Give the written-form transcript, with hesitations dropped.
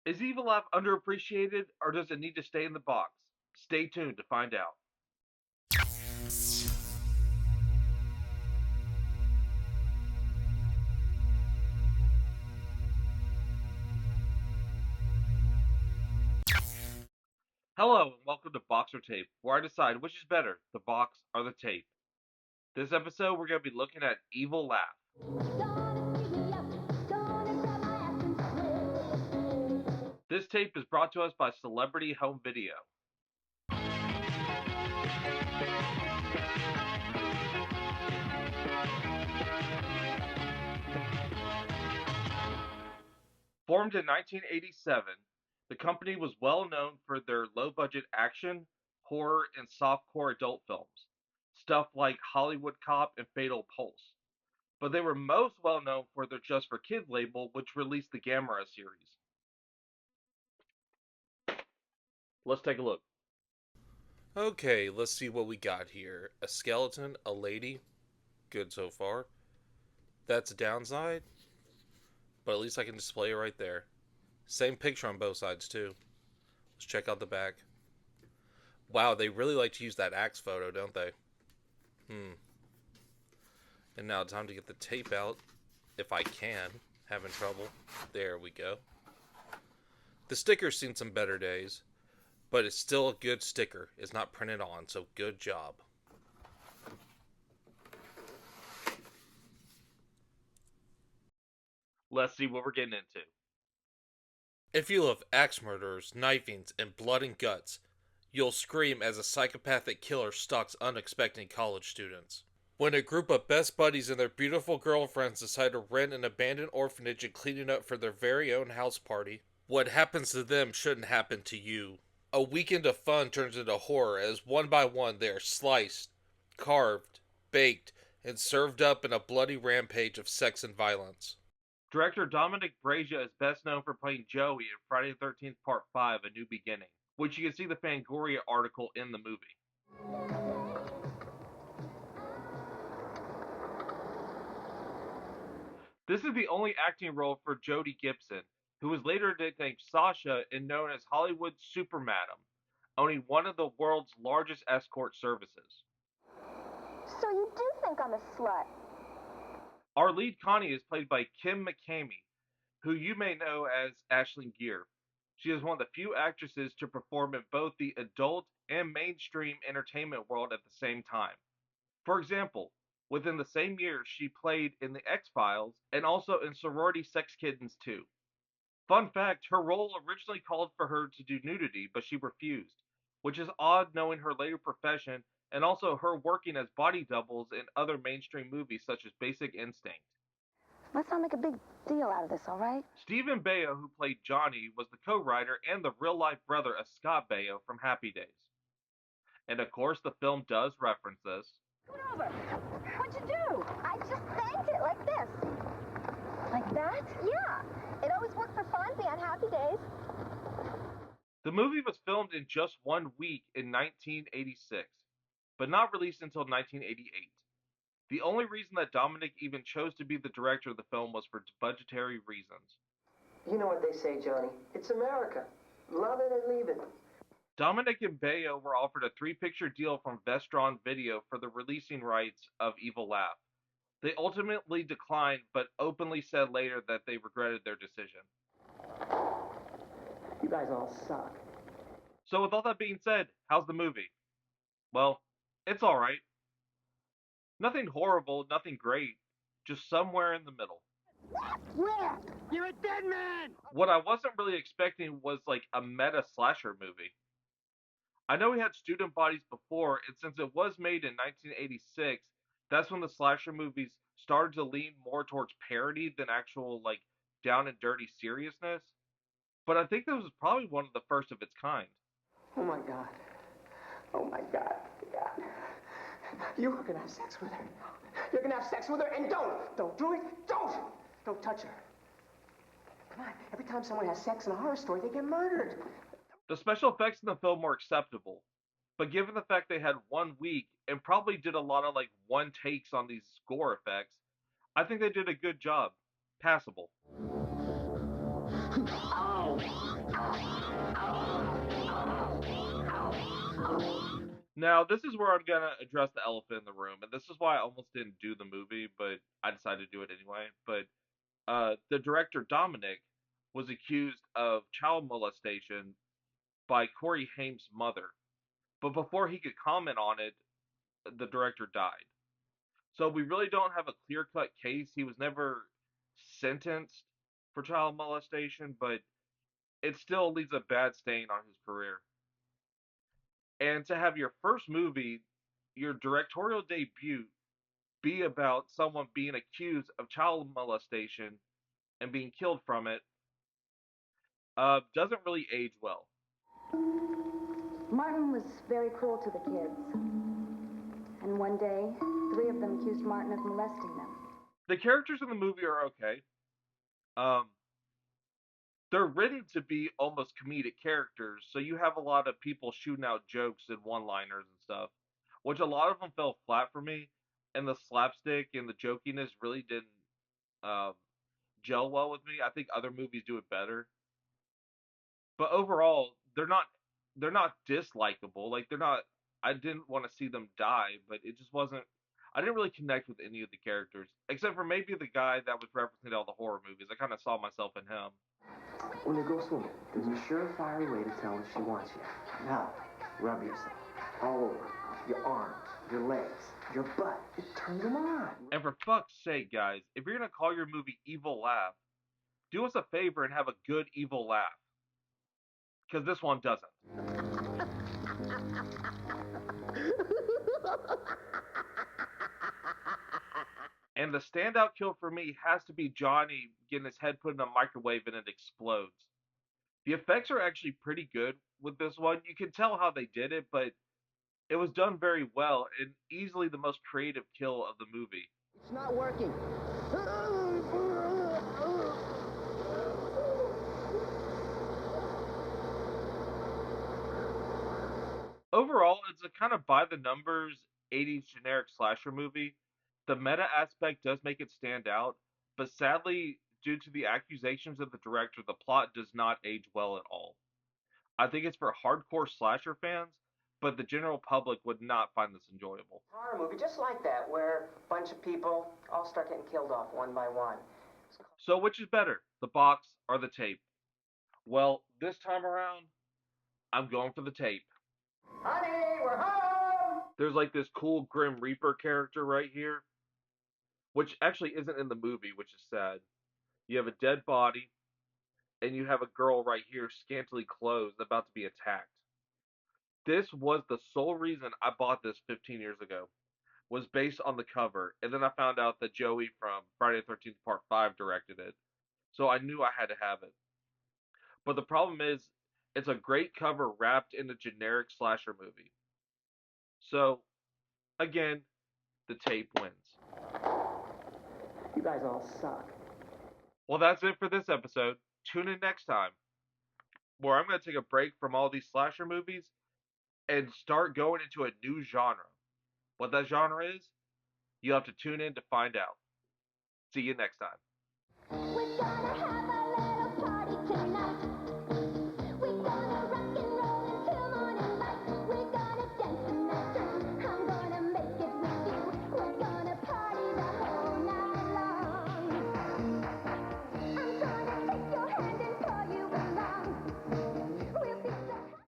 Is Evil Laugh underappreciated, or does it need to stay in the box? Stay tuned to find out. Hello, and welcome to Box or Tape, where I decide which is better, the box or the tape. This episode, we're going to be looking at Evil Laugh. This tape is brought to us by Celebrity Home Video. Formed in 1987, the company was well known for their low-budget action, horror, and softcore adult films, stuff like Hollywood Cop and Fatal Pulse. But they were most well known for their Just for Kids label, which released the Gamera series. Let's take a look. Okay, let's see what we got here. A skeleton, a lady. Good so far. That's a downside, but at least I can display it right there. Same picture on both sides, too. Let's check out the back. Wow, they really like to use that axe photo, don't they? And now time to get the tape out, if I can. Having trouble. There we go. The sticker's seen some better days, but it's still a good sticker. It's not printed on, so good job. Let's see what we're getting into. If you love axe murders, knifings, and blood and guts, you'll scream as a psychopathic killer stalks unexpected college students. When a group of best buddies and their beautiful girlfriends decide to rent an abandoned orphanage and clean it up for their very own house party, what happens to them shouldn't happen to you. A weekend of fun turns into horror as one by one they are sliced, carved, baked, and served up in a bloody rampage of sex and violence. Director Dominic Brazia is best known for playing Joey in Friday the 13th Part 5, A New Beginning, which you can see the Fangoria article in the movie. This is the only acting role for Jodie Gibson, who was later nicknamed Sasha and known as Hollywood's Super Madam, owning one of the world's largest escort services. So you do think I'm a slut? Our lead Connie is played by Kim McCamey, who you may know as Ashley Gear. She is one of the few actresses to perform in both the adult and mainstream entertainment world at the same time. For example, within the same year, she played in The X-Files and also in Sorority Sex Kittens 2. Fun fact, her role originally called for her to do nudity, but she refused, which is odd knowing her later profession and also her working as body doubles in other mainstream movies such as Basic Instinct. Let's not make a big deal out of this, all right? Stephen Baio, who played Johnny, was the co-writer and the real-life brother of Scott Baio from Happy Days. And of course, the film does reference this. Come over. What'd you do? I just banked it like this. Like that? Yeah. It always worked for Fonzie on Happy Days. The movie was filmed in just 1 week in 1986, but not released until 1988. The only reason that Dominic even chose to be the director of the film was for budgetary reasons. You know what they say, Johnny. It's America. Love it or leave it. Dominic and Baio were offered a 3-picture deal from Vestron Video for the releasing rights of Evil Laugh. They ultimately declined, but openly said later that they regretted their decision. You guys all suck. So with all that being said, how's the movie? Well, it's alright. Nothing horrible, nothing great, just somewhere in the middle. Where? You're a dead man! What I wasn't really expecting was like a meta slasher movie. I know we had student bodies before, and since it was made in 1986, that's when the slasher movies started to lean more towards parody than actual, like, down and dirty seriousness. But I think this was probably one of the first of its kind. Oh my god. Oh my god. God. You are gonna have sex with her. You're gonna have sex with her, and don't do it. Don't touch her. Come on. Every time someone has sex in a horror story, they get murdered. The special effects in the film were acceptable, but given the fact they had 1 week and probably did a lot of like one takes on these gore effects, I think they did a good job. Passable. Oh! Now, this is where I'm gonna address the elephant in the room, and this is why I almost didn't do the movie, but I decided to do it anyway. But the director Dominic was accused of child molestation by Corey Haim's mother, but before he could comment on it, the director died. So we really don't have a clear-cut case. He was never sentenced for child molestation, but it still leaves a bad stain on his career. And to have your first movie, your directorial debut, be about someone being accused of child molestation and being killed from it, doesn't really age well. Martin was very cruel to the kids. And one day, 3 of them accused Martin of molesting them. The characters in the movie are okay. Um, they're written to be almost comedic characters, so you have a lot of people shooting out jokes and one-liners and stuff, which a lot of them fell flat for me, and the slapstick and the jokiness really didn't um, gel well with me. I think other movies do it better, but overall, they're not dislikable. Like they're not. I didn't want to see them die, but it just wasn't. I didn't really connect with any of the characters, except for maybe the guy that was referencing all the horror movies. I kind of saw myself in him. When you go swimming, there's a surefire way to tell if she wants you. Now, rub yourself all over. Your arms, your legs, your butt. It turns them on. And for fuck's sake, guys, if you're gonna call your movie Evil Laugh, do us a favor and have a good evil laugh. Because this one doesn't. And the standout kill for me has to be Johnny getting his head put in a microwave and it explodes. The effects are actually pretty good with this one. You can tell how they did it, but it was done very well and easily the most creative kill of the movie. It's not working. Overall, it's a kind of by the numbers 80s generic slasher movie. The meta aspect does make it stand out, but sadly, due to the accusations of the director, the plot does not age well at all. I think it's for hardcore slasher fans, but the general public would not find this enjoyable. Horror movie just like that, where a bunch of people all start getting killed off one by one. So, which is better, the box or the tape? Well, this time around, I'm going for the tape. Honey, we're home! There's like this cool Grim Reaper character right here, which actually isn't in the movie, which is sad. You have a dead body, and you have a girl right here, scantily clothed, about to be attacked. This was the sole reason I bought this 15 years ago, was based on the cover, and then I found out that Joey from Friday the 13th Part 5 directed it, so I knew I had to have it. But the problem is, it's a great cover wrapped in a generic slasher movie. So, again, the tape wins. You guys all suck. Well, that's it for this episode. Tune in next time, where I'm going to take a break from all these slasher movies and start going into a new genre. What that genre is, you'll have to tune in to find out. See you next time. We're gonna